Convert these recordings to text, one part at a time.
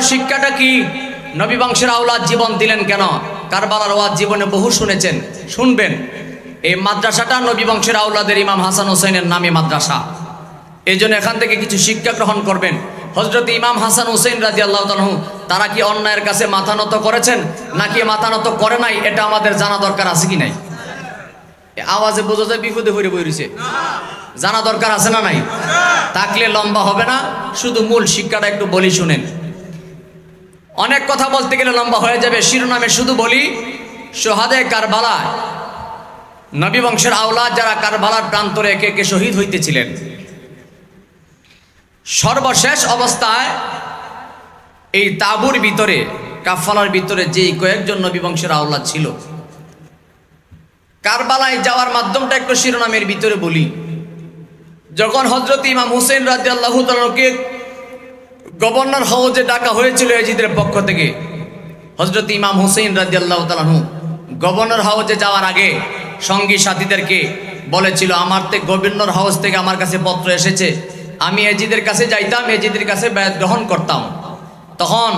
কারবালার শিক্ষাটা কি? নবী বংশের আওলাদ জীবন দিলেন কেন? কারবালার ওয়াজ জীবনে বহু শুনেছেন, শুনবেন। এই মাদ্রাসাটা নবী বংশের আওলাদের ইমাম হাসান হোসেনের নামে মাদ্রাসা। এই জন্য এখান থেকে কিছু শিক্ষা গ্রহণ করবেন। হযরত ইমাম হাসান হোসেন রাদিয়াল্লাহু তাআলা তারা কি অন্যায়ের কাছে মাথা নত করেছেন নাকি মাথা নত করে নাই, এটা আমাদের জানা দরকার আছে কি নাই? আওয়াজে বোঝা যায় বিপদে পড়ে বইছে, জানা দরকার আছে না নাই? থাকলে লম্বা হবে না, শুধু মূল শিক্ষাটা একটু বলি শুনেন। অনেক কথা বলতে গেলে লম্বা হয়ে যাবে, শিরোনামে শুধু বলি শহাদায়ে কারবালা, নবী বংশের আওলাদ যারা কারবালার প্রান্তরে একে একে শহীদ হইতেছিলেন। সর্বশেষ অবস্থায় এই তাঁবুর ভিতরে, কাফালার ভিতরে যেই কয়েকজন নবী বংশের আওলাদ ছিল, কারবালায় যাওয়ার মাধ্যমটা একটু শিরোনামের ভিতরে বলি। যখন হযরত ইমাম হুসেন রাদিয়াল্লাহু তাআলাকে গভর্নর হাউজে ডাকা হয়েছিল ইয়াজিদের পক্ষ থেকে, হযরত ইমাম হুসেন রাদিয়াল্লাহু তাআলা গভর্নর হাউজে যাওয়ার আগে সঙ্গী সাথীদেরকে বলেছিল, আমার থেকে গভর্নর হাউস থেকে আমার কাছে পত্র এসেছে, আমি ইয়াজিদের কাছে যাইতাম, ইয়াজিদের কাছে বায়াত গ্রহণ করতাম। তখন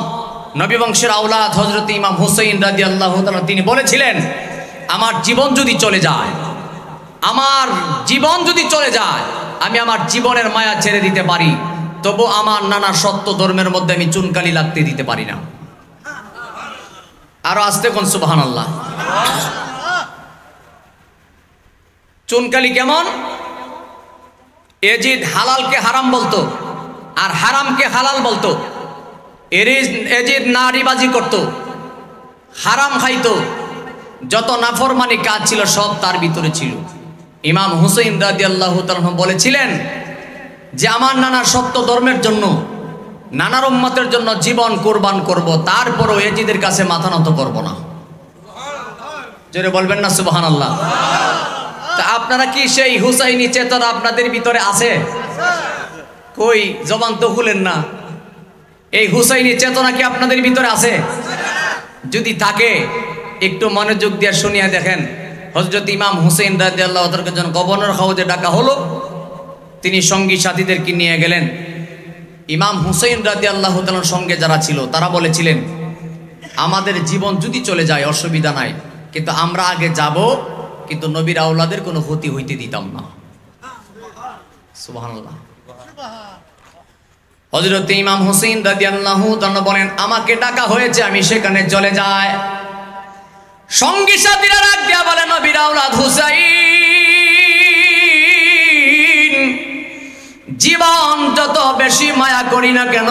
নবী বংশের আওলাদ হযরত ইমাম হুসেন রাদিয়াল্লাহু তাআলা তিনি বলেছিলেন, আমার জীবন যদি চলে যায়, আমার জীবন যদি চলে যায়, আমি আমার জীবনের মায়া ছেড়ে দিতে পারি, তবু আমার নানা সত্য ধর্মের মধ্যে আমি চুনকালি লাগতে দিতে পারি না। আরো আস্তে কোন সুবহানাল্লাহ। চুনকালি কেমন? ইয়াজিদ হালালকে হারাম বলতো আর হারামকে হালাল বলতো। ইয়াজিদ নারীবাজি করত, হারাম খাইতো, যত নাফরমানি কাজ ছিল সব তার ভিতরে ছিল। ইমাম হুসেন রাদিয়াল্লাহু তাআলা বলেছিলেন যে আমার নানা সত্য ধর্মের জন্য, নানার উম্মতের জন্য জীবন কুরবান করব, তারপরও ইয়াজিদের কাছে মাথা নত করব না। জোরে বলবেন না সুবহানাল্লাহ। তা আপনারা কি সেই হুসাইনি চেতনা আপনাদের ভিতরে আছে? কই জবান তো খুলেন না। এই হুসাইনি চেতনা কি আপনাদের ভিতরে আছে? যদি থাকে একটু মনোযোগ দিয়ে শুনিয়ে দেখেন। হযরত ইমাম হুসেন রাদিয়াল্লাহু তাআলাকে যখন গভর্নর হাউজে ডাকা হলো, তিনি সঙ্গী সাথীদেরকে নিয়ে গেলেন। ইমাম হুসেন রাদিয়াল্লাহু তাআলার সঙ্গে যারা ছিল তারা বলেছিলেন, আমাদের জীবন যদি চলে যায় অসুবিধা নাই, কিন্তু আমরা আগে যাব, কিন্তু নবীর আওলাদের কোনো ক্ষতি হইতে দিতাম না। সুবহানাল্লাহ। হযরত ইমাম হুসেন রাদিয়াল্লাহু তাআলা বলেন, আমাকে ডাকা হয়েছে, আমি সেখানে চলে যাই। সঙ্গী সাথীরা ডাক দিয়া বলে, নবীর আওলাদ হুসাইন, জীবন যত বেশি মায়া করি না কেন,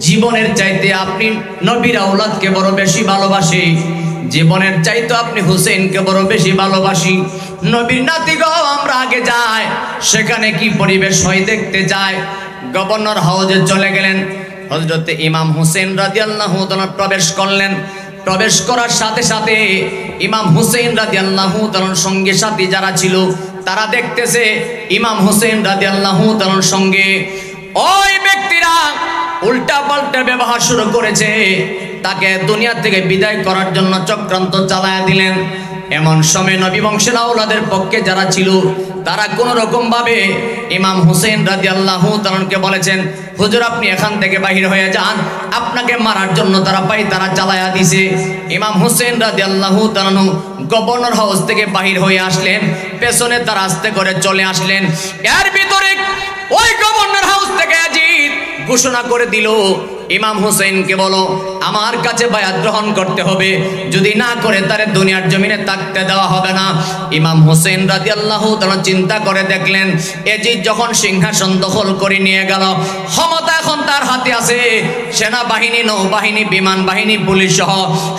জীবনের চাইতে আপনি নবীর আওলাদকে বড় বেশি ভালোবাসি, জীবনের চাইতে আপনি হুসেনকে বড় বেশি ভালোবাসি। নবীর নাতি গো, আমরা আগে যাই, সেখানে কি পরিবেশ হয় দেখতে যায়। গভর্নর হাউজে চলে গেলেন। হযরত ইমাম হুসেন রাদিয়াল্লাহু তাআলা প্রবেশ করলেন। প্রবেশ করার সাথে সাথে ইমাম হুসেন রাদিয়াল্লাহু তাআলার সঙ্গে সাথী যারা ছিল তারা দেখতেছে ইমাম হুসেন রাদিয়াল্লাহু তাআলার সঙ্গে ওই ব্যক্তিরা উল্টা পাল্টা ব্যবহার শুরু করেছে, তাকে দুনিয়া থেকে বিদায় করার জন্য চক্রান্ত চালায়া দিলেন। এমন সময় নবী বংশের আওলাদের পক্ষে যারা ছিল তারা কোন রকম ভাবে ইমাম হুসেন রাদিয়াল্লাহু তাআলাকে বলেছেন, হুজুর আপনি এখান থেকে বাহির হয়ে যান, আপনাকে মারার জন্য তারা চালায়া দিছে। ইমাম হুসেন রাদিয়াল্লাহু তাআলা গভর্নর হাউস থেকে বাহির হয়ে আসলেন, পেছনে তারা আস্তে করে চলে আসলেন। এর ভিতরে ওই গভর্নর হাউস থেকে ইয়াজিদ ঘোষণা করে দিল, ইমাম হুসেনকে বলো আমার কাছে বায়াত গ্রহণ করতে হবে, যদি না করে তারে দুনিয়ার জমিনে থাকতে দেওয়া হবে না। ইমাম হুসেন রাদিয়াল্লাহু তাআলা চিন্তা করে দেখলেন, ইয়াজিদ যখন সিংহাসন দখল করে নিয়ে গেল, ক্ষমতা এখন তার হাতে আছে, সেনাবাহিনী, নৌবাহিনী, বিমান বাহিনী, পুলিশ সহ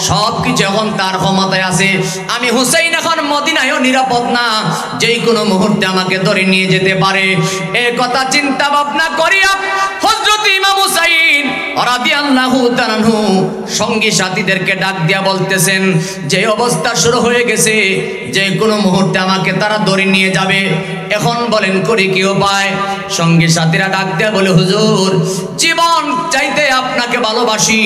সবকিছু এখন তার ক্ষমতায় আছে। আমি হুসেন এখন মদিনায়ও নিরাপদ না, যে কোনো মুহূর্তে আমাকে ধরে নিয়ে যেতে পারে। এই কথা চিন্তা ভাবনা করিয়া হযরত ইমাম হুসাইন রাদিয়াল্লাহু তাআলা সঙ্গী সাথীদেরকে ডাক দিয়া বলতেছেন, যে অবস্থা শুরু হয়ে গেছে, যে কোনো মুহূর্তে আমাকে তারা ধরে নিয়ে যাবে, এখন বলেন করি কি উপায়? সঙ্গী সাথীরা ডাক দিয়া বলে, হুজুর জীবন চাইতে আপনি আপনাকে ভালোবাসি,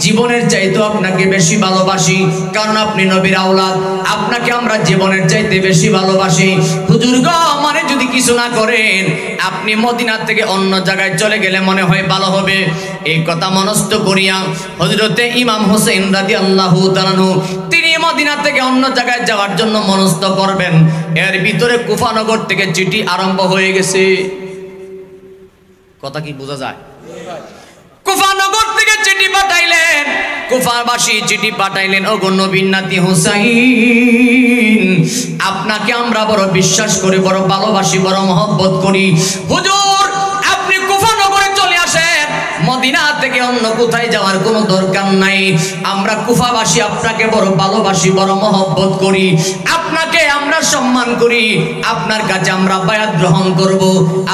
জীবনের চাইতে আপনাকে বেশি ভালোবাসি, কারণ আপনি নবীর আওলাদ, আপনাকে আমরা জীবনের চাইতে বেশি ভালোবাসি। হুজুর গো, মানে যদি কিছু না করেন, আপনি মদিনা থেকে অন্য জায়গায় চলে গেলে মনে হয় ভালো হবে। এই কথা মনস্থ করিয়া হযরতে ইমাম হোসেন রাদিয়াল্লাহু তাআলা আনহু তিনি মদিনা থেকে অন্য জায়গায় যাওয়ার জন্য মনস্থ করবেন। এর ভিতরে কুফানগর থেকে চিঠি আরম্ভ হয়ে গেছে। কথা কি বোঝা যায়? কুফানগর থেকে চিঠি পাঠাইলেন, কুফাবাসী চিঠি পাঠাইলেন, ওগো নবীর নাতি হুসাইন, আপনাকে আমরা বড় বিশ্বাস করি, বড় ভালোবাসি, বড় মহব্বত করি। হুজুর, আপনি কুফানগরে চলে আসেন, মদিনা থেকে অন্য কোথায় যাওয়ার কোনো দরকার নাই। আমরা কুফাবাসী আপনাকে বড় ভালোবাসি, বড় মহব্বত করি, আপনাকে আমরা সম্মান করি, আপনার কাছে আমরা বায়াত গ্রহণ করব,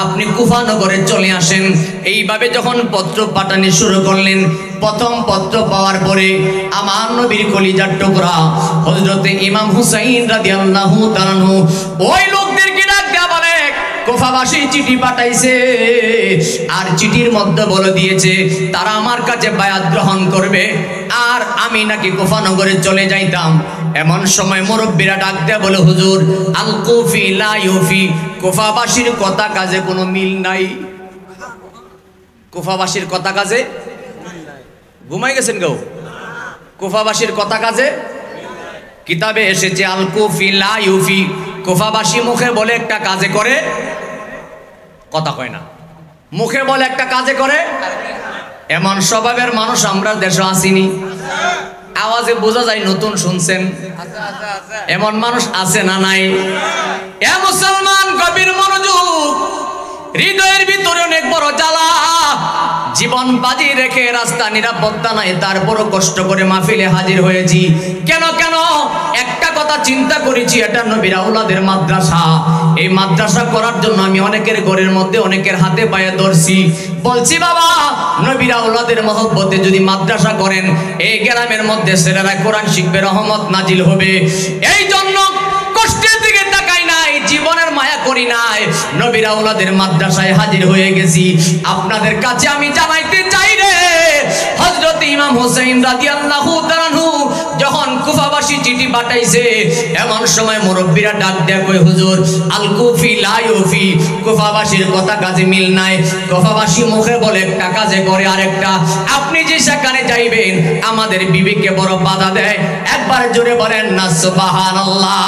আপনি কুফানগরে চলে আসেন। এইভাবে যখন পত্র পাঠানো শুরু করলেন, প্রথম পত্র পাওয়ার পরে আমার নবীর কলিজার টুকরা হযরতে ইমাম হুসাইন রাদিয়াল্লাহু তাআলা আনহু ওই লোকদেরকে ডাক দেয়া বলে, কুফাবাসী চিঠি পাঠাইছে, আর চিঠির মধ্যে বলে দিয়েছে তারা আমার কাছে বায়াত গ্রহণ করবে, আর আমি নাকি কুফানগরে চলে যাইতাম। এমন সময় মুরব্বীরা ডাক দেয়া বলে, হুজুর, আল কুফি লা ইউফি, কুফাবাসীর কথা কাজে কোনো মিল নাই। কুফাবাসীর কথা কাজে ঘুমাই গেছেন গো? কুফাবাসীর কথা কাজে কিতাবে এসেছে আল কুফি লা ইউফি, কুফাবাসী মুখে বলে একটা কাজে করে, কথা কয় না, মুখে বলে একটা কাজে করে। এমন স্বভাবের মানুষ আমরা দেশে আসিনি, আওয়াজে বোঝা যায় নতুন শুনছেন। এমন মানুষ আছে না নাই? এ মুসলমান, গভীর মনোযোগ, হৃদয়ের ভিতরে অনেক বড় জ্বালা, জীবন বাজি রেখে রাস্তা নিরাপত্তা নাই, তারপরও কষ্ট করে মাহফিলে হাজির হয়েছি। কেন কেন? একটা কথা চিন্তা করেছি, এটা নবীর আওলাদের মাদ্রাসা। এই মাদ্রাসা করার জন্য আমি অনেকের ঘরের মধ্যে, অনেকের হাতে পায়ে ধরছি, বলছি বাবা, নবীর আওলাদের মহব্বতে যদি মাদ্রাসা করেন, এই গ্রামের মধ্যে ছেলেরা কোরআন শিখবে, রহমত নাজিল হবে। এই জন্য কষ্টের দিকে তাকাই নাই, জীবনের মায়া করি নাই, নবীর আওলাদের মাদ্রাসায় হাজির হয়ে গেছি। আপনাদের কাছে আমি জানাইতে চাই রে, হযরত ইমাম হোসেন রাদিয়াল্লাহু তাআলা আনহু যখন কুফাবাসী চিঠি পাঠাইছে, এমন সময় মুরব্বীরা ডাক দেয়া কই, হুজুর, আল কুফি লা ইউফি, কুফাবাসীর কথা কাজে মিল নাই, কুফাবাসী মুখে বলে একটা কাজে করে আরেকটা। আপনি যে সেখানে যাইবেন, আমাদের বিবেককে বড় বাধা দেয়। একবার জোরে বলেন না সুবহানাল্লাহ।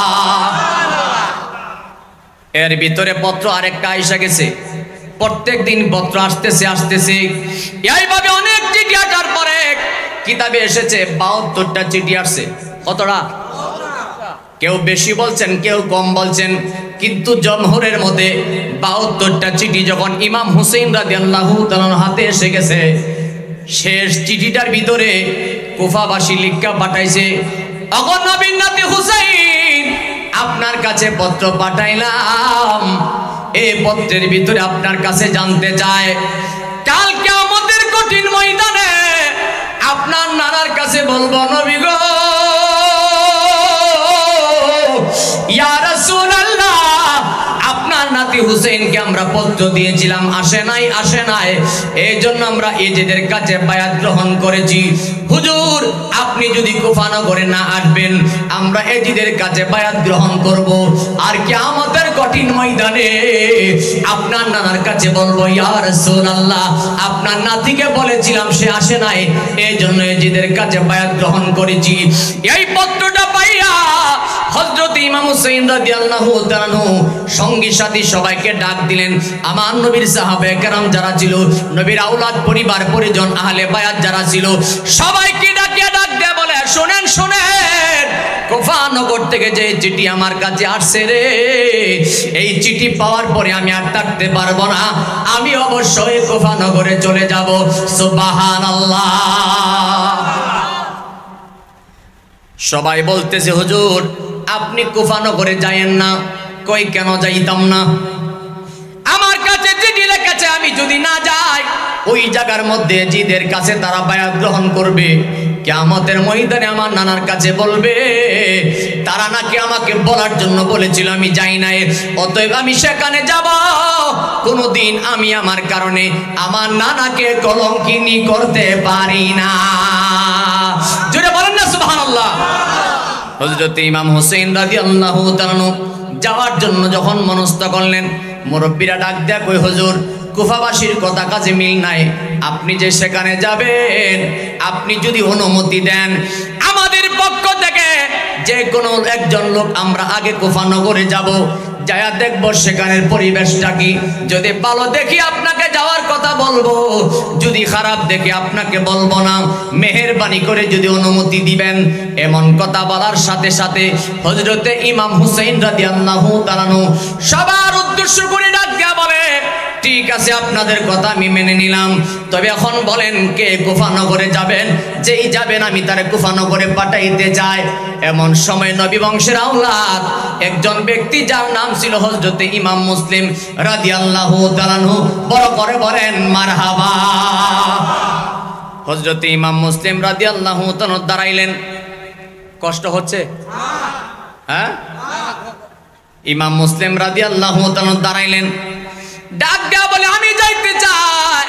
এর ভিতরে পত্র আরেকটা আইসা গেছে, প্রত্যেক দিন পত্র আসতেছে। এইভাবে অনেক চিঠি আসার পরে কিতাবে এসেছে 72টা চিঠি আসছে। কতটা? কেউ বেশি বলছেন, কেউ কম বলছেন, কিন্তু জমহুরের মধ্যে 72টা চিঠি যখন ইমাম হুসাইন রাদিয়াল্লাহু তাআলার হাতে এসে গেছে, শেষ চিঠিটার ভিতরে কুফাবাসী লিখা পাঠাইছে, ওগো নবীর নাতি হুসাইন, আপনার কাছে পত্র পাঠাইলাম, এই পত্রের ভিতরে আপনার কাছে জানতে চায়, কাল কিয়ামতের কঠিন ময়দানে আপনার নানার কাছে বলবো, নবী গো, ইয়া রাসূলুল্লাহ, আপনার নাতি হুসাইনকে আমরা পত্র দিয়েছিলাম, আসে নাই, এই জন্য আমরা এজেদের কাছে বায়াত গ্রহণ করেছি। হুজুর, আপনি যদি কুফানগরে না আসবেন, আমরা এজিদের কাছে বায়াত গ্রহণ করব, আর কিয়ামতের কঠিন ময়দানে আপনার নানার কাছে বলবো, ইয়া রাসূলুল্লাহ, আপনার নাতিকে বলেছিলাম, সে আসে নাই, এই জন্য এজিদের কাছে বায়াত গ্রহণ করেছি। এই পত্রটা পাইয়া হযরত ইমাম হুসাইন রাদিয়াল্লাহু তাআলা আনহু সঙ্গী সাথী সবাইকে ডাক দিলেন। আমার নবীর সাহাবায়ে কেরাম যারা ছিল, নবীর আওলাদ, পরিবার পরিজন, আহলে বায়াত যারা ছিল, সবাইকে ডাক দিয়ে বলে, শুনেন, কুফানগর থেকে যে চিঠি আমার কাছে আসছে রে, এই চিঠি পাওয়ার পরে আমি আর থাকতে পারবো না, আমি অবশ্যই কুফানগরে চলে যাব। সুবহানাল্লাহ। সবাই বলতেছে, হুজুর, আপনি কুফানগরে যায়েন না। কই, কেন যাইতাম না? আমার কাছে চিঠি লিখেছে, আমি যদি না যাই, ওই জায়গার মধ্যে জিদের কাছে তারা বায়াত গ্রহণ করবে, কিয়ামতের ময়দানে আমার নানার কাছে বলবে তারা নাকি আমাকে বলার জন্য বলেছিল, আমি যাই নাই, অতএব আমি সেখানে যাব। কোনোদিন আমি আমার কারণে আমার নানাকে কলঙ্কিনী করতে পারি না। জোরে বলেন না সুবহানাল্লাহ। হযরত ইমাম হোসেন রাদিয়াল্লাহু তাআলা যাওয়ার জন্য যখন মনস্থ করলেন, মুরব্বীরা ডাক দেয়া কই হুজুর, কুফাবাসীর কথা কাজে মিল নাই, আপনি যে সেখানে যাবেন, আপনি যদি অনুমতি দেন আমাদের পক্ষ থেকে যে কোনো একজন লোক আমরা আগে কুফা নগরে যাব, যায়া দেখবো সেখানের পরিবেশটা কি। যদি ভালো দেখি আপনাকে যাওয়ার কথা বলবো, যদি খারাপ দেখি আপনাকে বলবো না, মেহেরবানি করে যদি অনুমতি দিবেন। এমন কথা বলার সাথে সাথে হযরতে ইমাম হুসাইন রাদিয়াল্লাহু তাআলা সবার উদ্দেশ্য করে ডাক দিয়া বলে, ঠিক আছে আপনাদের কথা আমি মেনে নিলাম, তবে এখন বলেন কে কুফা নগরে যাবেন? যেই যাবেন আমি তারে কুফা নগরে পাঠাইতে চাই। এমন সময় নবী বংশের আওলাদ একজন ব্যক্তি, যার নাম ছিল হযরতে ইমাম মুসলিম রাদিয়াল্লাহু তাআলা, বড় করে বলেন মারহাবা। হযরতে ইমাম মুসলিম রাদিয়াল্লাহু তাআলা দাঁড়াইলেন। কষ্ট হচ্ছে? হ্যাঁ, ইমাম মুসলিম রাদিয়াল্লাহু তাআলা দাঁড়াইলেন, ডাক দেয়া বলে আমি যাইতে চাই।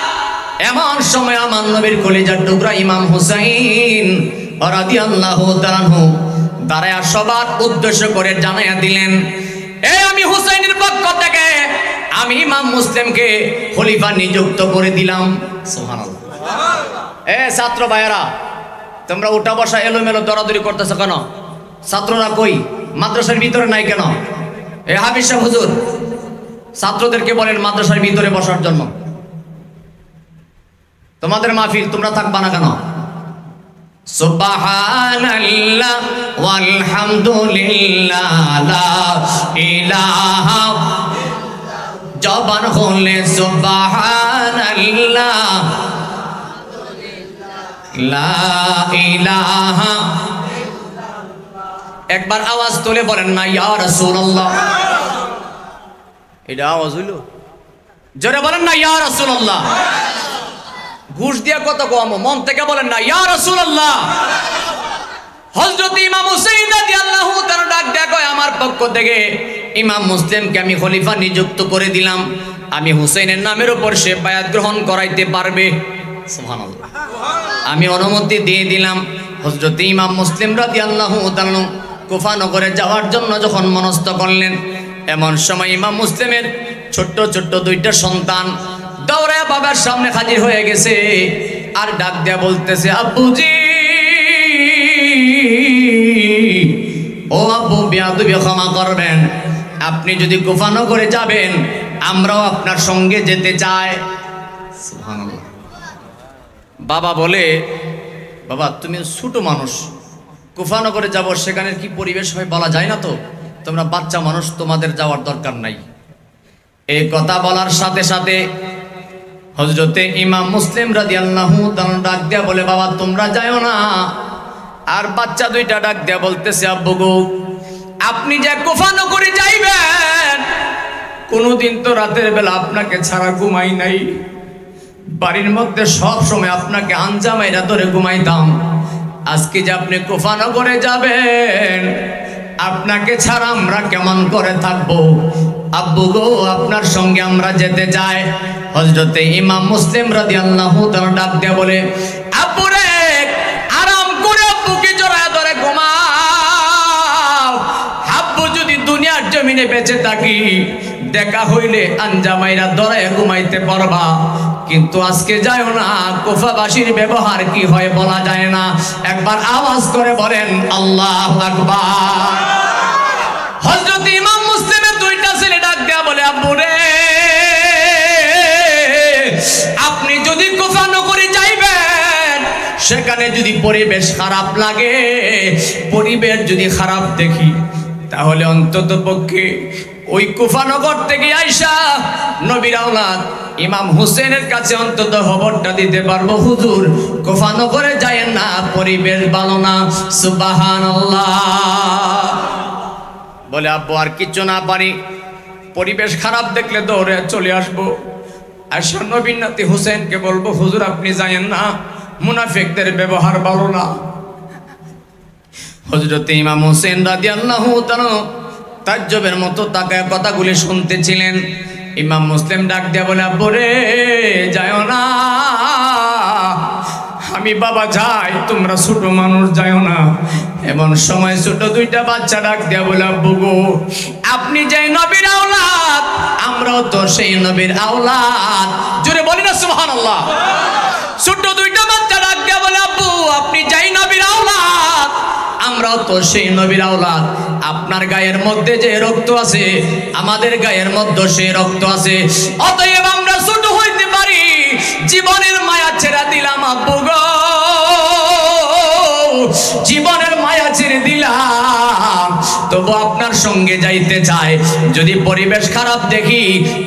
এমন সময় আমার নবীর কলিজার টুকরা ইমাম হুসাইন রাদিয়াল্লাহু তাআলা দাঁড়ায়া সবার উদ্দেশ্য করে জানাইয়া দিলেন, এই আমি হুসাইনের পক্ষ থেকে আমি ইমাম মুসলিমকে খলিফা নিযুক্ত করে দিলাম। সুবহানাল্লাহ। এ ছাত্র ভাইয়েরা, তোমরা উঠা বসা এলোমেলো দরাদরি করতেছো কেন? ছাত্ররা কই? মাদ্রাসার ভিতরে নাই কেন? এ হাফিজ সাহেব হুজুর, ছাত্রদেরকে বলেন মাদ্রাসার ভিতরে বসার জন্য। তোমাদের মাহফিল, তোমরা থাকবা না কেন? সুবহানাল্লাহ ওয়ালহামদুলিল্লাহ লা ইলাহা, জবান খুলে সুবহানাল্লাহ লা ইলাহা। একবার আওয়াজ তুলে বলেন না ইয়া রাসূলুল্লাহ। এটা আওয়াজ হইল? জোরে বলেন না ইয়া রাসূলুল্লাহ। ঘুষ দিয়া কত কম, মন থেকে বলেন না ইয়া রাসূলুল্লাহ। হযরত ইমাম হুসাইন রাদিয়াল্লাহু তাআলা ডাক দেয়া কয়, আমার পক্ষ থেকে ইমাম মুসলিমকে আমি খলিফা নিযুক্ত করে দিলাম, আমি হুসাইনের নামের উপর সে বায়াত গ্রহণ করাইতে পারবে। সুবহানাল্লাহ। আমি অনুমতি দিয়ে দিলাম। হযরত ইমাম মুসলিম রাদিয়াল্লাহু তাআলা কুফা নগরে যাওয়ার জন্য যখন মনস্থ করলেন, এমন সময় ইমাম মুসলিমের ছোট্ট ছোট্ট দুইটা সন্তান দৌড়ায় বাবার সামনে হাজির হয়ে গেছে, আর ডাক দেয়া বলতেছে, আব্বুজি, ও আব্বু, বেয়াদবি ক্ষমা করবেন, আপনি যদি কুফা নগরে যাবেন আমরাও আপনার সঙ্গে যেতে চাই। সুবহানাল্লাহ। বাবা বলে, বাবা তুমি ছোট মানুষ, কুফা নগরে যাব, সেখানের কি পরিবেশ হয় বলা যায় না, তো তোমরা বাচ্চা মানুষ, তোমাদের যাওয়ার দরকার নাই। এই কথা বলার সাথে সাথে হযরতে ইমাম মুসলিম রাদিয়াল্লাহু তাআলা ডাক দেয়া বলে, বাবা তোমরা যাও না। আর বাচ্চা দুইটা ডাক দেয়া বলতেছে, আব্বু গো, আপনি যে কুফা নগরে যাইবেন, কোনোদিন তো রাতের বেলা আপনাকে ছাড়া ঘুমাই নাই, বাড়ির মধ্যে সব সময় আপনাকে আঞ্জামাইরা ধরে ঘুমাইতাম। আজকে যে আপনি কুফা নগরে যাবেন, আপনাকে ছাড়া আমরা কেমন করে থাকবো? আব্বু গো, আপনার সঙ্গে আমরা যেতে চাই। হযরতে ইমাম মুসলিম রাদিয়াল্লাহু তাআলা ডাক দেয়া বলে, আব্বু রে, আরাম করে আব্বুকে জড়ায় ধরে ঘুমাও। আব্বু যদি দুনিয়ার জমিনে বেঁচে থাকি, দেখা হইলে আঞ্জামাইরা ধরে ঘুমাইতে পারবা, কিন্তু আজকে যাও না। কুফাবাসীর ব্যবহার কি হয় বলা যায় না। একবার আওয়াজ করে বলেন আল্লাহু আকবার। হযরত ইমাম মুসলিমের দুইটা ছেলে ডাক দেয়া বলে, আব্বু রে, আপনি যদি কুফা নগরে যাইবেন, সেখানে যদি পরিবেশ খারাপ লাগে, পরিবেশ যদি খারাপ দেখি, তাহলে অন্তত পক্ষে ওই কুফা নগর থেকে আইসা নবীর আওলাদ ইমাম হুসেনের কাছে অন্তত খবরটা দিতে পারবো, হুজুর কুফা নগরে যায়েন না, পরিবেশ ভালো না। সুবহানাল্লাহ। বলে, আব্বু আর কিচ্ছু না পারি, পরিবেশ খারাপ দেখলে দৌড়ে চলে আসবো। আয়সা নবীর নাতি হুসেনকে বলবো, হুজুর আপনি যায়েন না, মুনাফিকদের ব্যবহার ভালো না। হযরত ইমাম হোসেন রাদিয়াল্লাহু তাআলা তাজ্জবের মতো তাকায় কথাগুলি শুনতেছিলেন। ইমাম মুসলিম ডাক দিয়া বলে, আব্বু রে যাও না, আমি বাবা যাই, তোমরা ছোট মানুষ যাও না। এমন সময় ছোট দুইটা বাচ্চা ডাক দিয়া বলে, আব্বু গো, আপনি যে নবীর আওলাদ, আমরাও তো সেই নবীর আওলাদ। জোরে বলি না সুবহানাল্লাহ। ছোট দুইটা বাচ্চা ডাক দিয়া বলে, আব্বু আপনি যাই নবীর আওলাদ, আমরাও তো সেই নবীর আওলাদ। আপনার গায়ের মধ্যে যে রক্ত আছে, আমাদের গায়ের মধ্যে সেই রক্ত আছে। অতএব আমরা ছোট হইতে পারি, জীবনের মায়া ছেড়ে দিলাম আব্বু গো, জীবনের মায়া ছেড়ে দিলাম, তবু আপনার সঙ্গে যাইতে চাই। যদি পরিবেশ খারাপ দেখি,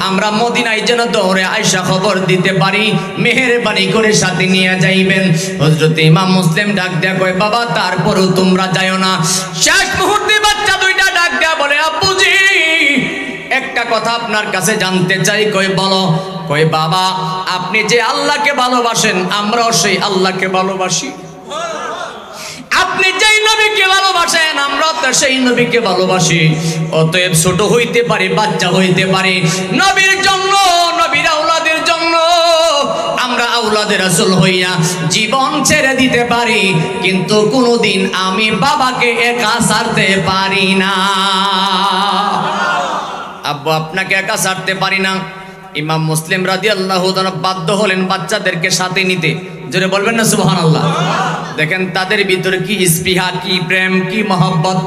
আমরা মদিনায় যেন দৌড়ে আয়সা খবর দিতে পারি, মেহেরবানি করে সাথে নিয়ে যাইবেন। হযরত ইমাম মুসলিম ডাক দেয়া কয়, বাবা তারপরও তোমরা যাইও না। শেষ মুহূর্তে বাচ্চা দুইটা ডাক দেয়া বলে, আব্বুজি একটা কথা আপনার কাছে জানতে চাই। কই বলো। কই বাবা আপনি যে আল্লাহকে ভালোবাসেন, আমরাও সেই আল্লাহকে ভালোবাসি। আপনি যেই নবীকে ভালোবাসেন, আমরা তো সেই নবীকে ভালোবাসি। অতএব ছোট হইতে পারে, বাচ্চা হইতে পারে, নবীর জন্য, নবীর আওলাদের জন্য আমরা আওলাদের রাসূল হইয়া জীবন ছেড়ে দিতে পারি, কিন্তু কোনোদিন আমি বাবাকে একা ছাড়তে পারি না। আব্বু আপনাকে একা ছাড়তে পারি না। ইমাম মুসলিম রাদিয়াল্লাহু তাআলা বাধ্য হলেন বাচ্চাদেরকে সাথে নিতে। জোরে বলবেন না সুবহানাল্লাহ। দেখেন তাদের ভিতরে কি স্পৃহা, কি প্রেম, কি মহব্বত।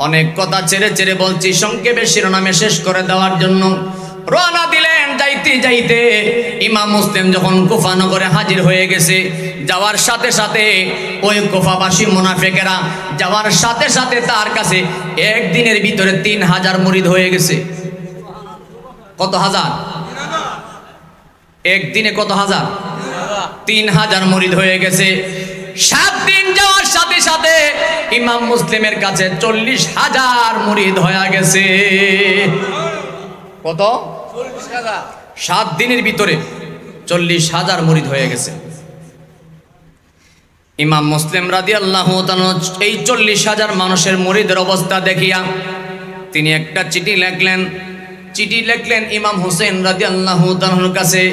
অনেক কথা ছেড়ে ছেড়ে বলছি, সংক্ষেপে শিরোনামে শেষ করে দেওয়ার জন্য রওনা দিলেন। যাইতে যাইতে ইমাম মুসলিম যখন কুফা নগরে হাজির হয়ে গেছে, যাওয়ার সাথে সাথে ওই কুফাবাসী মুনাফিকেরা যাওয়ার সাথে সাথে তার কাছে একদিনের ভিতরে 3000 মুরিদ হয়ে গেছে। কত হাজার? একদিনে কত হাজার? 3000 মুরিদ হয়ে গেছে। 7 দিন যাওয়ার সাথে সাথে ইমাম মুসলিমের কাছে 40,000 মুরিদ হয়ে গেছে। কত? 7 দিনের ভিতরে 40,000 মুরিদ হয়ে গেছে। ইমাম মুসলিম রাদিয়াল্লাহু তাআলা এই 40,000 মানুষের মুরিদের অবস্থা দেখিয়া তিনি একটা চিঠি লিখলেন। চিঠি লিখলেন ইমাম হোসেন রাদিয়াল্লাহু তাআলার কাছে।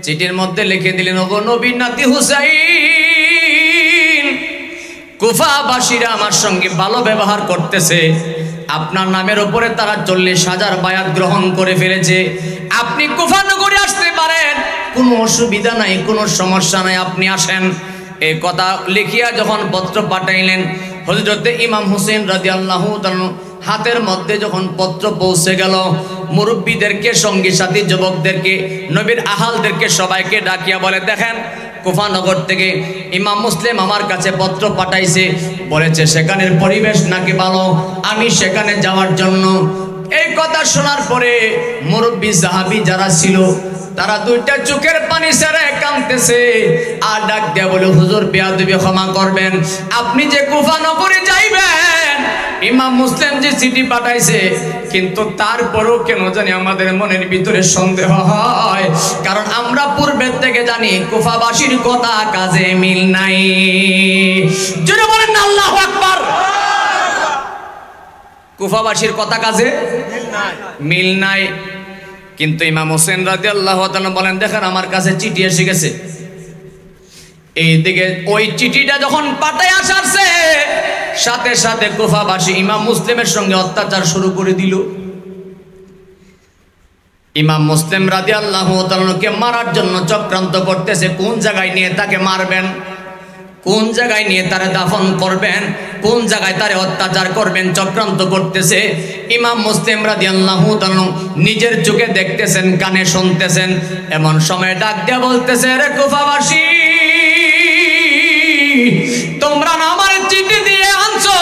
চিঠির মধ্যে লিখে দিলেন, ওগো নবীর নাতি হুসাইন, কুফাবাসীরা আমার সঙ্গে ভালো ব্যবহার করতেছে, আপনার নামের উপরে তারা 40,000 বায়াত গ্রহণ করে ফেলেছে। আপনি কুফা নগরে আসতে পারেন, কোনো অসুবিধা নাই, কোনো সমস্যা নাই, আপনি আসেন। এই কথা লিখিয়া যখন পত্র পাঠাইলেন, হযরতে ইমাম হোসেন রাদিয়াল্লাহু তাআলা হাতের মধ্যে যখন পত্র পৌঁছে গেল, মুরব্বীদেরকে, সঙ্গী সাথী যুবকদেরকে, নবীর আহালদেরকে সবাইকে ডাকিয়া বলে, দেখেন কুফানগর থেকে ইমাম মুসলিম আমার কাছে পত্র পাঠাইছে, বলেছে সেখানের পরিবেশ নাকি ভালো, আমি সেখানে যাওয়ার জন্য। এই কথা শোনার পরে মুরব্বী সাহাবী যারা ছিল তারা দুইটা চোখের পানি ছেড়ে কাঁদতেছে আর ডাক দিয়া বলে, হুজুর বেয়াদবি ক্ষমা করবেন, আপনি যে কুফানগরে যাইবেন, ইমাম মুসলিম যে চিঠি পাঠাইছে, কিন্তু তারপরেও কেন জানি আমাদের মনের ভিতরে সন্দেহ হয়, কারণ আমরা পূর্বের থেকে জানি কুফাবাসীর কথা কাজে মিল নাই। জোরে বলেন না আল্লাহু আকবার। কুফাবাসীর কথা কাজে মিল নাই। কিন্তু ইমাম হোসেন রাদিয়াল্লাহু তাআলা বলেন, দেখেন আমার কাছে চিঠি এসে গেছে। এইদিকে ওই চিঠিটা যখন পাঠায় আসারছে, সাথে সাথে কুফাবাসী ইমাম মুসলিমের সঙ্গে অত্যাচার শুরু করে দিল। ইমাম মুসলিম রাদিয়াল্লাহু তাআলাকে মারার জন্য চক্রান্ত করতেছে, কোন জায়গায় নিয়ে তাকে মারবেন, কোন জায়গায় নিয়ে তারে দাফন করবেন, কোন জায়গায় তারে অত্যাচার করবেন, চক্রান্ত করতেছে। ইমাম মুসলিম রাদিয়াল্লাহু তাআলা নিজের চোখে দেখতেছেন, কানে শুনতেছেন। এমন সময় ডাক দিয়া বলতেছে, রে কুফাবাসী, তোমরা না আমার চিঠি দিয়ে আনছো,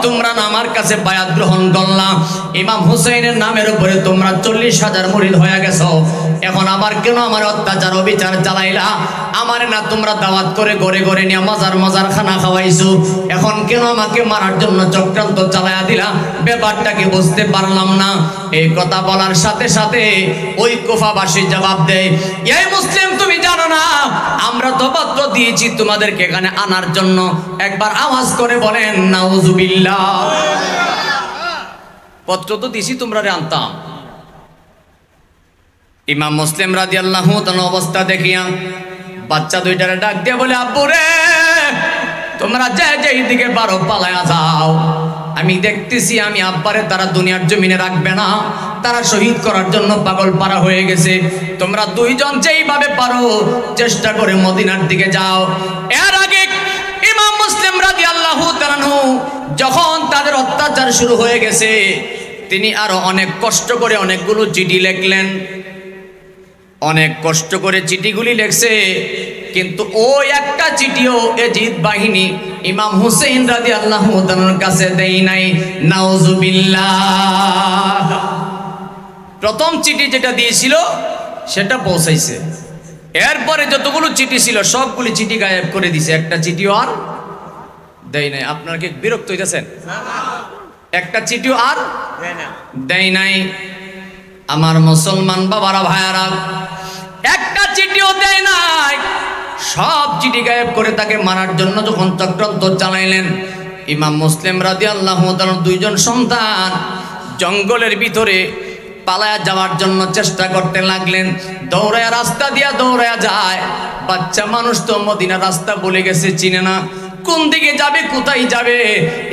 তোমরা না আমার কাছে বায়াত গ্রহণ করলাম, ইমাম হুসাইনের নামের উপরে তোমরা 40,000 মুরিদ হয়ে গেছো। এখন আবার কেন আমার অত্যাচার অবিচার চালাইলা? আমার না তোমরা দাওয়াত করে ঘরে ঘরে নিয়ে মজার মজার খানা খাওয়াইছো, এখন কেন আমাকে মারার জন্য চক্রান্ত চালাইয়া দিলা? ব্যাপারটাকে বুঝতে পারলাম না। এই কথা বলার সাথে সাথে ওই কুফাবাসী জবাব দেয়, এই মুসলিম তুমি জানো না আমরা তো পত্র দিয়েছি তোমাদেরকে এখানে আনার জন্য? একবার আওয়াজ করে বলেন নাউজুবিল্লাহ। পত্র তো দিছি তোমরা রে আনতাম। ইমাম মুসলিম রাদিয়াল্লাহু তাআলা অবস্থা দেখিয়া বাচ্চা দুইটারে ডাক দিয়ে বলে, আব্বু রে তোমরা যেই দিকে পারো পালায়া যাও। আমি দেখতেছি আমি আব্বারে তারা দুনিয়ার জমিনে রাখবে না, তারা শহীদ করার জন্য পাগল পারা হয়ে গেছে। তোমরা দুইজন যেইভাবে পারো চেষ্টা করে মদিনার দিকে যাও। এর আগে ইমাম মুসলিম রাদিয়াল্লাহু তাআলা যখন তাদের অত্যাচার শুরু হয়ে গেছে, তিনি আরো অনেক কষ্ট করে অনেকগুলো চিঠি লিখলেন, অনেক কষ্ট করে চিঠিগুলি লেখছে। কিন্তু ওই একটা চিঠিও এজিদ বাহিনী ইমাম হুসাইন রাদিয়াল্লাহু তাআলার কাছে দেই নাই। নাউজুবিল্লাহ। প্রথম চিঠি যেটা দিয়েছিল সেটা পৌঁছাইছে, এরপরে যতগুলো চিঠি ছিল সবগুলি চিঠি গায়েব করে দিছে, একটা চিঠিও আর দেয় নাই। আপনারা কি বিরক্ত হইতেছেন? একটা চিঠিও আর দেয় নাই। আমার মুসলমান বাবারা ভাইয়ারা, একটা চিঠিও দেয় নাই, সব চিঠি গায়েব করে তাকে মারার জন্য যখন চক্রান্ত চালাইলেন, ইমাম মুসলিম রাদিয়াল্লাহু তাআলার দুইজন সন্তান জঙ্গলের ভিতরে পালায়া যাওয়ার জন্য চেষ্টা করতে লাগলেন। দৌড়ায়া রাস্তা দিয়া দৌড়ায়া যায়। বাচ্চা মানুষ তো মদিনার রাস্তা বলে গেছে, চিনে না, কোন দিকে যাবে কোথায় যাবে।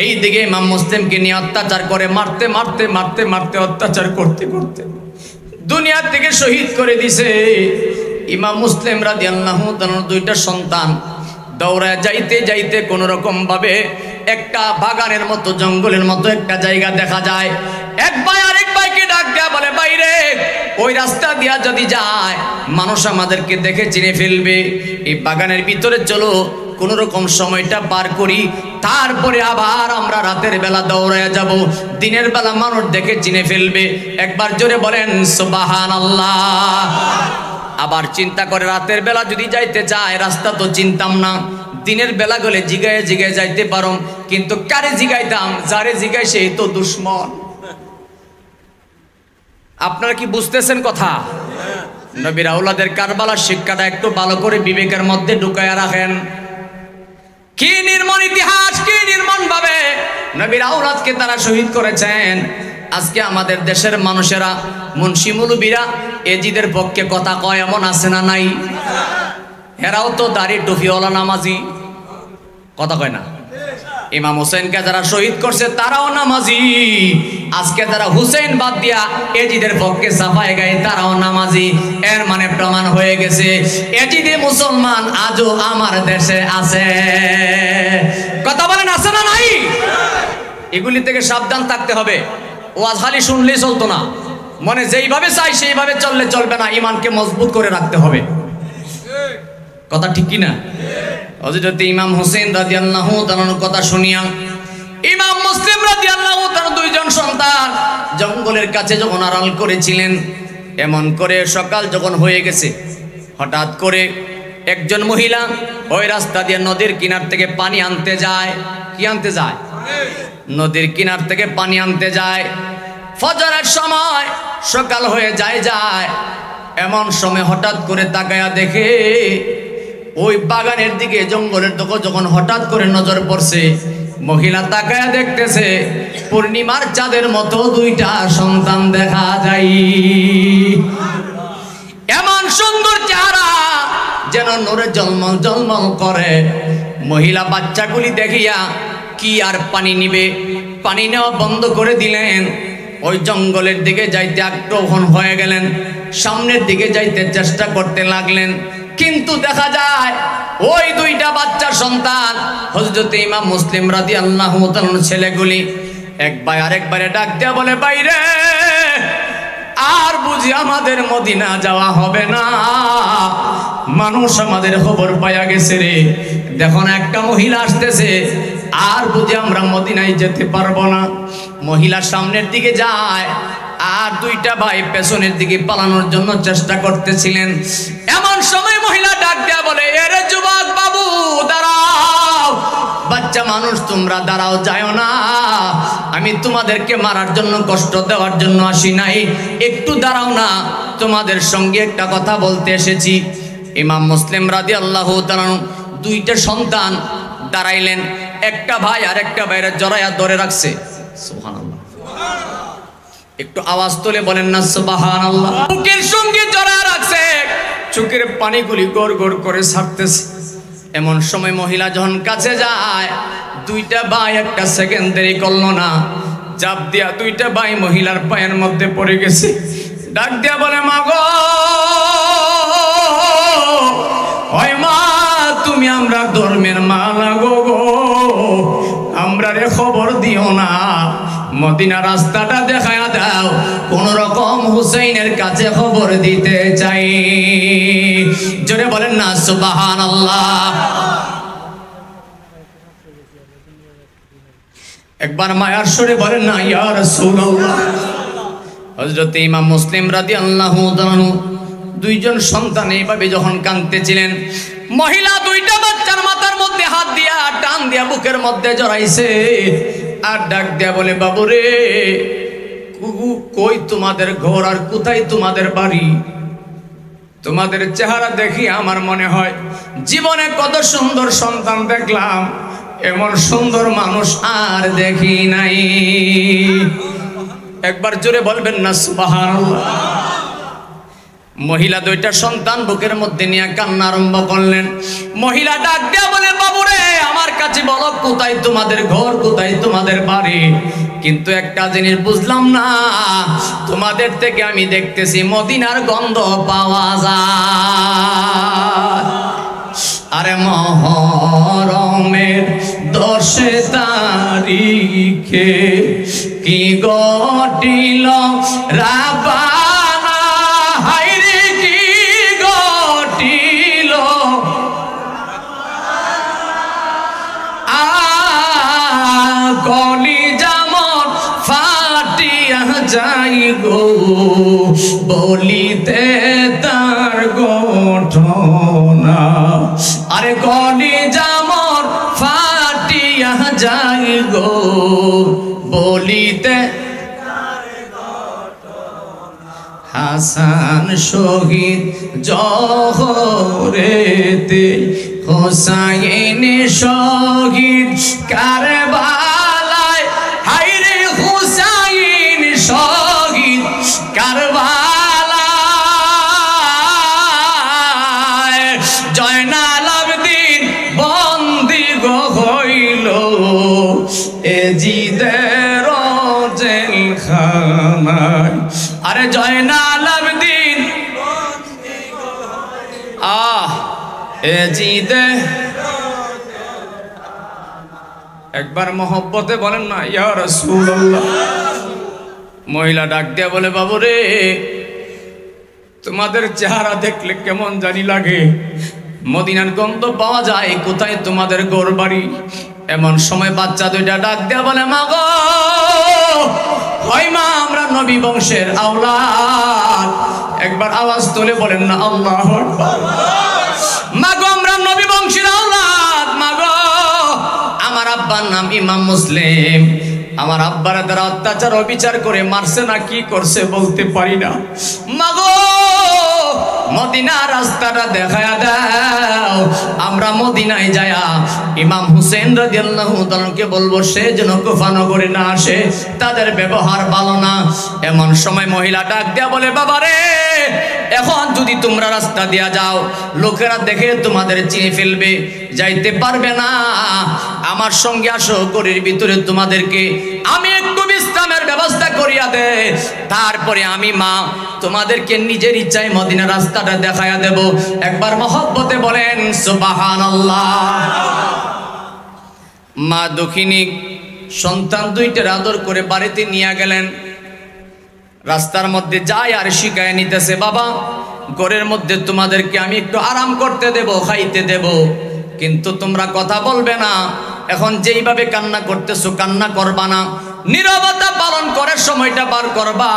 এই দিকে ইমাম মুসলিমকে নিয়ে অত্যাচার করে মারতে মারতে মারতে মারতে অত্যাচার করতে করতে দুনিয়ার থেকে শহীদ করে দিছে। ইমাম মুসলিম রাদিয়াল্লাহু তাআলার দুইটা সন্তান দৌড়ায় যাইতে যাইতে কোন রকম ভাবে একটা বাগানের মতো জঙ্গলের মতো একটা জায়গা দেখা যায়। এক ভাই আরেক ভাইকে ডাক দেয়া বলে, বাইরে ওই রাস্তা দিয়া যদি যায় মানুষ আমাদেরকে দেখে চিনে ফেলবে, এই বাগানের ভিতরে চলো কোন রকম সময়টা পার করি, তারপরে আবার আমরা রাতের বেলা দৌড়ায় যাব, দিনের বেলা মানুষ দেখে চিনে ফেলবে। একবার জোরে বলেন সুবহানাল্লাহ। আবার চিন্তা করে রাতের বেলা যদি যাইতে চায় রাস্তা তো চিনতাম না, দিনের বেলা গেলে জিগায় জিগায় যাইতে পারো, কিন্তু কারে জিগাইতাম? যারে জিগাই সেই তো দুশ্মন। আপনারা কি বুঝতেছেন কথা? নবীর আওলাদের কারবালার শিক্ষাটা একটু ভালো করে বিবেকের মধ্যে ঢুকায়া রাখেন। কি নির্মম ইতিহাস, কি নির্মম ভাবে নবীর আওলাদকে তারা শহীদ করেছেন। আজকে আমাদের দেশের মানুষেরা, মুন্সি মুলুবীরা এজিদের পক্ষে কথা কয়, এমন আছে না নাই? এরাও তো দাড়ি টুপিওয়ালা নামাজি, কথা কয় না? ইমাম হুসেনকে যারা শহীদ করছে তারাও নামাজি। আজকে যারা হুসেন বাদ দিয়া এজিদের পক্ষে সাফায় গায় তারাও নামাজি। এর মানে প্রমাণ হয়ে গেছে এজিদে মুসলমান আজও আমার দেশে আছে। কথা বলেন আছে না নাই? এগুলি থেকে সাবধান থাকতে হবে। ওয়াজ খালি শুনলেই চলতো না, মনে যেইভাবে চাই সেইভাবে চললে চলবে না, ইমানকে মজবুত করে রাখতে হবে। কথা ঠিক কি না? হযরত ইমাম হুসেন রাদিয়াল্লাহু তাআলার কথা শুনিয়া ইমাম মুসলিম রাদিয়াল্লাহু তাআলার দুইজন সন্তান জঙ্গলের কাছে যখন আড়াল করেছিলেন, এমন করে সকাল যখন হয়ে গেছে, হঠাৎ করে একজন মহিলা ওই রাস্তা দিয়ে নদীর কিনার থেকে পানি আনতে যায়। কি আনতে যায়? নদীর কিনার থেকে পানি আনতে যায়। ফজরের সময় সকাল হয়ে যায়, এমন সময় হঠাৎ করে তাকায়া দেখে ওই বাগানের দিকে জঙ্গলের দিকে যখন হঠাৎ করে নজর পড়ছে, মহিলা তাকায়া দেখতেছে পূর্ণিমার চাঁদের মতো দুইটা সন্তান দেখা যায়। এমন সুন্দর চেহারা, যেন নূরে জলমল জলমল করে। মহিলা বাচ্চাগুলি দেখিয়া কি আর পানি নিবে, পানি নেওয়া বন্ধ করে দিলেন। ওই জঙ্গলের দিকে যাইতে আগ্রহণ হয়ে গেলেন, সামনের দিকে যাইতে চেষ্টা করতে লাগলেন। কিন্তু দেখা যায় ওই দুইটা বাচ্চা সন্তান হযরত ইমাম মুসলিম রাদিয়াল্লাহু তাআলার ছেলেগুলি এক ভাই আরেকবারে ডাক দেয়া বলে, বাইরে আর বুঝি আমাদের মদিনা যাওয়া হবে না, মানুষ আমাদের খবর পাইয়া গেছে রে। দেখো না একটা মহিলা আসতেছে, আর বুঝি আমরা মদিনায় যেতে পারবো না। মহিলা সামনের দিকে যায় আর দুইটা ভাই পেছনের দিকে পালানোর জন্য চেষ্টা করতেছিলেন। এমন সময় মহিলা ডাক দেয়া বলে, এরে যুবক বাবু দাঁড়াও, বাচ্চা মানুষ তোমরা দাঁড়াও, যাও না, আমি তোমাদেরকে মারার জন্য কষ্ট দেওয়ার জন্য আসি নাই, একটু দাঁড়াও না, তোমাদের সঙ্গে একটা কথা বলতে এসেছি। ইমাম মুসলিম রাদিয়াল্লাহু তাআলা দুইটা সন্তান দাঁড়াইলেন, একটা ভাই আর একটা ভাইয়ের জড়াইয়া ধরে রাখছে। সুবহানাল্লাহ, একটু আওয়াজ তুলে বলেন না সুবহানাল্লাহ। বুকের সঙ্গে জড়াইয়া রাখছে, চোখের পানিগুলি গড় গড় করে ছাড়তেছে। এমন সময় মহিলা যখন কাছে যায়, দুইটা ভাই একটা সেকেন্ড দেরি করলো না, চাপ দিয়া দুইটা ভাই মহিলার পায়ের মধ্যে পড়ে গেছে। ডাক দিয়া বলে, মা গো, ওই মা, তুমি আমরা ধর্মের মা লাগো গো, আমরা রে খবর দিও না, মদিনা রাস্তাটা দেখায়া দাও, কোন রকম হুসাইনের কাছে খবর দিতে চাই। জোরে বলেন না সুবহানাল্লাহ। একবার মায়ার সুরে বলেন না ইয়া রাসূলুল্লাহ। হযরত ইমাম মুসলিম রাদিয়াল্লাহু তাআলা দুইজন সন্তান এইভাবে যখন কাঁদতেছিলেন, মহিলা দুইটা বাচ্চার মাথার মধ্যে হাত দিয়া টান দিয়া বুকের মধ্যে জড়াইছে, আর ডাক দিয়া বলে, বাবুরে, কই তোমাদের ঘর আর কোথায় তোমাদের বাড়ি? তোমাদের চেহারা দেখি আমার মনে হয় জীবনে কত সুন্দর সন্তান দেখলাম, এমন সুন্দর মানুষ আর দেখি নাই। একবার জোরে বলবেন না সুবহানাল্লাহ। মহিলা দুইটা সন্তান বুকের মধ্যে নিয়ে কান্না আরম্ভ করলেন। মহিলা ডাক দিয়া বলে, বাবুরে, আমার কাছে বলো কোথায় তোমাদের ঘর, কোথায় তোমাদের বাড়ি? কিন্তু একটা জিনিস বুঝলাম না, তোমাদের থেকে আমি দেখতেছি মদিনার গন্ধ পাওয়া যায়। আরে মুহররমের 10 তারিখে কি ঘটিল রাব্বানা, হায়রে কি ঘটিল, কলিজা মন ফাটিয়া যাই গো, বলিতে তার ঘটনা। আরে কলিজা মন ফাটিয়া যাই গো, বলিতে হাসান শহীদ জহরেতে, হোসাইন শহীদ কারবালায়, হায়রে হোসাইন শহীদ কারবালায়, জয়নাল আবেদিন বন্দী গো হইল এজিদের জেলখানায়। আরে জয়নাল আবেদিন এজিদে, একবার মহব্বতে বলেন না ইয়া রাসূলুল্লাহ। মহিলা ডাক দিয়া বলে, বাবুরে, তোমাদের চেহারা দেখলে কেমন জানি লাগে, মদিনার গন্ধ পাওয়া যায়, কোথায় তোমাদের ঘর বাড়ি? এমন সময় বাচ্চা দুইটা ডাক দিয়া বলে, মা গো, হয় মা, আমরা নবী বংশের আওলাদ। একবার আওয়াজ তুলে বলেন না আল্লাহু আকবার। মা গো, আমরা নবী বংশের আওলাদ। মা গো, আমার আব্বার নাম ইমাম মুসলিম, আমার আব্বার দ্বারা অত্যাচার অবিচার করে মারছে না কি করছে বলতে পারি না। মা গো, মদিনা রাস্তাটা দেখায়া দাও, আমরা মদিনায় যায়া ইমাম হুসেন রাদিয়াল্লাহু তাআলাকে বলবো সে যেন কুফা নগরে না আসে, তাদের ব্যবহার ভালো না। এমন সময় মহিলা ডাক দেয়া বলে, বাবারে, এখন যদি তোমরা রাস্তা দিয়া যাও, লোকেরা দেখে তোমাদের চিনে ফেলবে, যাইতে পারবে না। আমার সঙ্গে আসো, গড়ির ভিতরে তোমাদেরকে আমি একটু বিশ্রামের ব্যবস্থা করিয়া দে, তারপরে আমি মা তোমাদেরকে নিজের ইচ্ছায় মদিনা রাস্তাটা দেখায়া দেব। একবার মহব্বতে বলেন সুবহানাল্লাহ। মা দক্ষিণী সন্তান দুইটার আদর করে বাড়িতে নিয়ে গেলেন। রাস্তার মধ্যে যায় আর শিখায় নিতেছে, বাবা, ঘরের মধ্যে তোমাদেরকে আমি একটু আরাম করতে দেব, খাইতে দেব, কিন্তু তোমরা কথা বলবে না। এখন যেইভাবে কান্না করতেছো কান্না করবা না, নীরবতা পালন করে সময়টা পার করবা।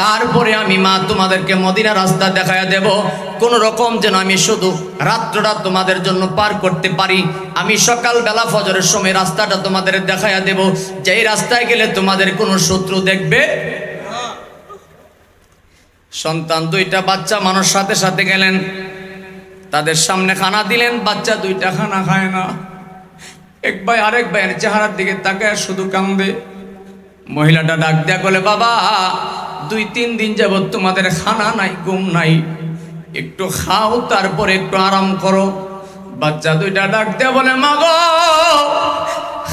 তারপরে আমি মা তোমাদেরকে মদিনা রাস্তা দেখায়া দেব, কোন রকম যেন আমি শুধু রাত্রটা তোমাদের জন্য পার করতে পারি। আমি সকালবেলা ফজরের সময় রাস্তাটা তোমাদের দেখায়া দেব, যেই রাস্তায় গেলে তোমাদের কোনো শত্রু দেখবে। সন্তান দুইটা বাচ্চা মানুষ সাথে সাথে গেলেন, তাদের সামনে খানা দিলেন, বাচ্চা দুইটা খানা খায় না। এক ভাই আরেক ভাইয়ের চেহারার দিকে তাকায় শুধু কান্দে। মহিলাটা ডাক দেয়া বলে, বাবা 2-3 দিন যাবত তোমাদের খানা নাই, ঘুম নাই, একটু খাও তারপরে একটু আরাম করো। বাচ্চা দুইটা ডাক দেয়া বলে, মা গো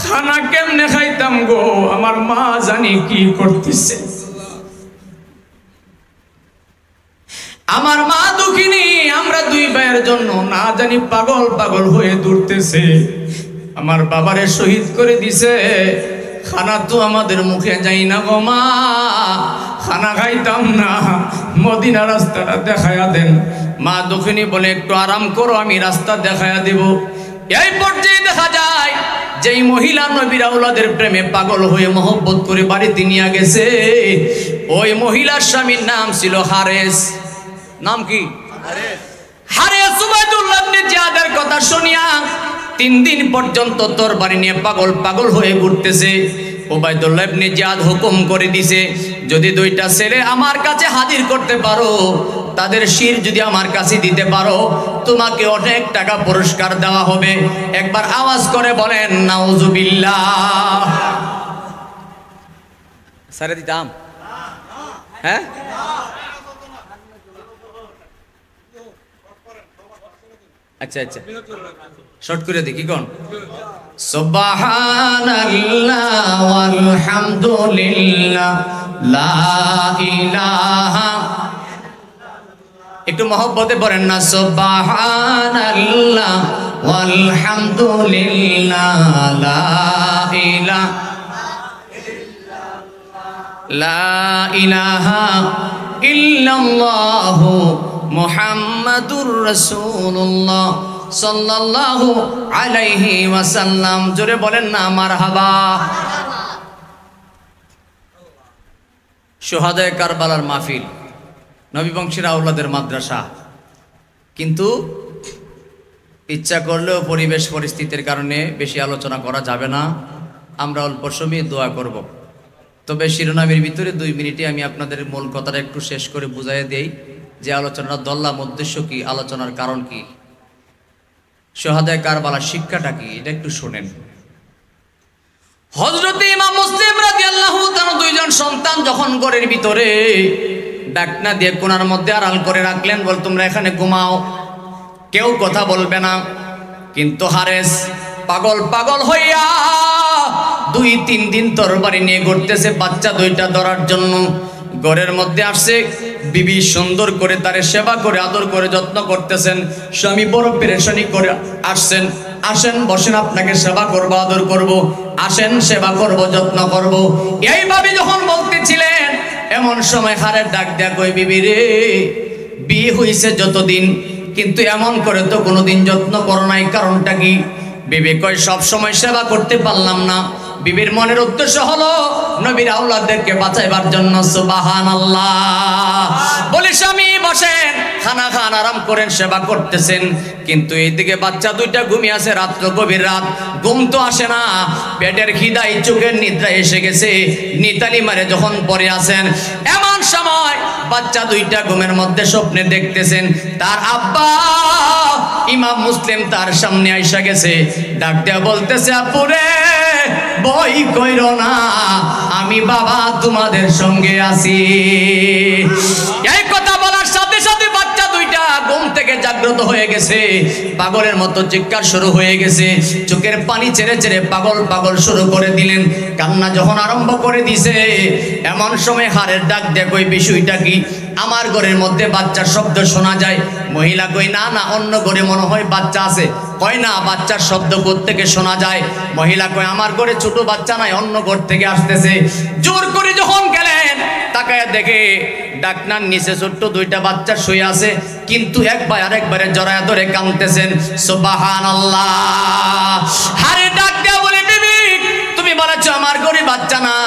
খানা কেমনে খাইতাম গো, আমার মা জানি কি করতেছে, আমার মা দুঃখিনী, আমরা 2 ভাইয়ের জন্য না জানি পাগল পাগল হয়ে দৌড়তেছে, আমার বাবারে শহীদ করে দিছে, খানা তো আমাদের মুখে যাই না গো মা, খানা খাইতাম না, মদিনা রাস্তাটা দেখায়া দেন। মা দুঃখিনী বলে, একটু আরাম করো, আমি রাস্তা দেখায়া দেব। এই পর্যায়ে দেখা যায় যেই মহিলা নবীর আওলাদের প্রেমে পাগল হয়ে মহব্বত করে বাড়িতে নিয়ে গেছে, ওই মহিলার স্বামীর নাম ছিল হারেস। নাম কি? হারেস উবাইদুল্লাহ ইবনে জিয়াদের কথা শুনিয়া 3 দিন পর্যন্ত তোর বাড়ি নিয়ে পাগল পাগল হয়ে ঘুরতেছে। উবাইদুল্লাহ ইবনে জিয়াদ হুকুম করে দিছে, যদি 2টা ছেলে আমার কাছে হাজির করতে পারো, তাদের শির যদি আমার কাছে দিতে পারো, তোমাকে অনেক টাকা পুরস্কার দেওয়া হবে। একবার আওয়াজ করে বলেন নাউজুবিল্লাহ। সারে দিতাম, হ্যাঁ আচ্ছা আচ্ছা শর্ট করে দেখি কোন। সুবহানাল্লাহ ওয়ালহামদুলিল্লাহ লা ইলাহা, একটু মহব্বতে পড়েন না, সুবহানাল্লাহ ওয়ালহামদুলিল্লাহ লা ইলাহা ইল্লাল্লাহু মুহাম্মাদুর রাসূলুল্লাহ সাল্লাল্লাহু আলাইহি ওয়াসাল্লাম। জোরে বলেন না মারহাবা। শুহাদায়ে কারবালার মাহফিল, নবী বংশের আওলাদের মাদ্রাসা, কিন্তু ইচ্ছা করলেও পরিবেশ পরিস্থিতির কারণে বেশি আলোচনা করা যাবে না। আমরা অল্প সময়ে দোয়া করব। তবে শিরোনামের ভিতরে 2 মিনিটে আমি আপনাদের মূল কথাটা একটু শেষ করে বুঝাইয়া দেই যে আলোচনার ধরলাম, উদ্দেশ্য কি, আলোচনার কারণ কি, শুহাদায়ে কারবালার শিক্ষাটা কি, এটা একটু শুনেন। হযরত ইমাম মুসলিম রাদিয়াল্লাহু তাআলা 2 জন সন্তান যখন ঘরের ভিতরে ডাকনা দিয়ে কোণার মধ্যে আড়াল করে রাখলেন, বল তোমরা এখানে ঘুমাও, কেউ কথা বলবে না। কিন্তু হারেস পাগল পাগল হইয়া 2-3 দিন তরবারি নিয়ে ঘুরতেছে বাচ্চা 2টা ধরার জন্য। ঘরের মধ্যে আসছে, বিবি সুন্দর করে তারে সেবা করে আদর করে যত্ন করতেছেন। স্বামী বড় পেরেশানি করে আসছেন, আসেন বসেন, আপনাকে সেবা করব আদর করব, আসেন সেবা করব যত্ন করব, এইভাবে যখন বলতেছিলেন, এমন সময় হারের ডাক দেয়া কই, বিবি রে বিয়ে হইছে যতদিন, কিন্তু এমন করে তো কোনোদিন যত্ন করো নাই, কারণটা কি? বিবি কয়, সব সময় সেবা করতে পারলাম না। বিবির মনের উদ্দেশ্য হলো নবীর আওলাদদেরকে বাঁচাইবার জন্য। সুবহানাল্লাহ। বলে স্বামী বসেন, খানা খান, আরাম করেন, সেবা করতেছেন, কিন্তু এইদিকে বাচ্চা 2টা ঘুমিয়ে আছে। রাত্র গভীর রাত, ঘুম তো আসে না, পেটের খিদায় চোখের নিদ্রা এসে গেছে, নিতালি মারে যখন পড়ে আছেন, এমন সময় বাচ্চা 2টা ঘুমের মধ্যে স্বপ্নে দেখতেছেন তার আব্বা ইমাম মুসলিম তার সামনে আইসা গেছে। ডাক দেয়া বলতেছে, আপুরে ভয় কইরো না, আমি বাবা তোমাদের সঙ্গে আছি। এই কথা বলার সাথে সাথে বাচ্চা 2টা ঘুম থেকে জাগ্রত হয়ে গেছে, পাগলের মতো চিৎকার শুরু হয়ে গেছে, চোখের পানি ছেড়ে ছেড়ে পাগল পাগল শুরু করে দিলেন। কান্না যখন আরম্ভ করে দিছে, এমন সময় হারের ডাক দেয়া কই, বিষয়টা কি? আমার ঘরের মধ্যে বাচ্চার শব্দ শোনা যায়। মহিলা কই, না না, অন্য ঘরে মনে হয় বাচ্চা আছে। কয় না, বাচ্চার শব্দ কোত্থেকে শোনা যায়? মহিলা কয়, আমার ঘরে ছোট বাচ্চা নাই, অন্য ঘর থেকে আসতেছে। জোর করে যখন গেলেন, তাকায় দেখে ডাকনার নিচে ছোট্ট 2টা বাচ্চা শুয়ে আছে, কিন্তু একবার আরেকবারে জড়ায় ধরে কাঁদতেছেন। সুবহানাল্লাহ। হারে ডাক দেয়া বলে, বিবি তুমি বলেছো আমার ঘরে বাচ্চা নাই,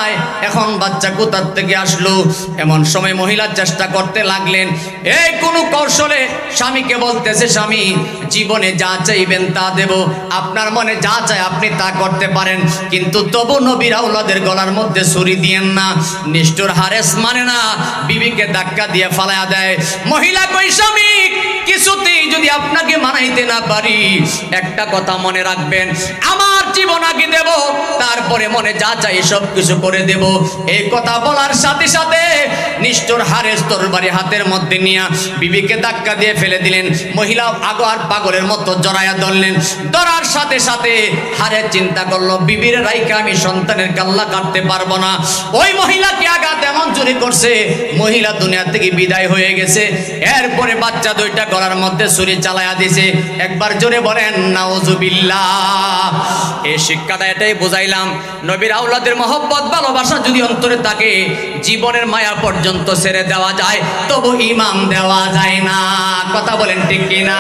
এখন বাচ্চা কোথার থেকে আসলো? এমন সময় মহিলা চেষ্টা করতে লাগলেন, এই কোন কৌশলে স্বামীকে বলতেছে, স্বামী জীবনে যা চাইবেন তা দেব, আপনার মনে যা চায় আপনি তা করতে পারেন, কিন্তু তবু নবীর আওলাদের গলার মধ্যে ছুরি দিয়েন না। নিষ্ঠুর হারেস মানে না, বিবিকে ধাক্কা দিয়ে ফালায়া দেয়। মহিলা কই, স্বামী কিছুতেই যদি আপনাকে মানাইতে না পারি, একটা কথা মনে রাখবেন, আমার জীবন আগে দেব, তারপরে মনে যা চাই সব কিছু করে দেব। এই কথা বলার সাথে সাথে নিষ্ঠুর হারেস তরবারি হাতের মধ্যে নিয়ে বিবিকে ধাক্কা দিয়ে ফেলে দিলেন। মহিলা আগো আর পাগলের মতো জড়াইয়া ধরলেন। ধরার সাথে সাথে হারেস চিন্তা করলো, বিবির রাইকা আমি সন্তানের কাল্লা কাটতে পারবো না। ওই মহিলাকে আঘাত এমন জোরে করছে, মহিলা দুনিয়া থেকে বিদায় হয়ে গেছে। এরপরে বাচ্চা দুইটা গলার মধ্যে ছুরি চালায়া দিছে। একবার জোরে বলেন নাউজুবিল্লাহ। এই শিক্ষাটা এটাই বুঝাইলাম, নবীর আওলাদের মহব্বত ভালোবাসা যদি অন্তরে থাকে, জীবনের মায়া পর্যন্ত ছেড়ে দেওয়া যায়, তবু ইমান দেওয়া যায় না। কথা বলেন ঠিক কিনা?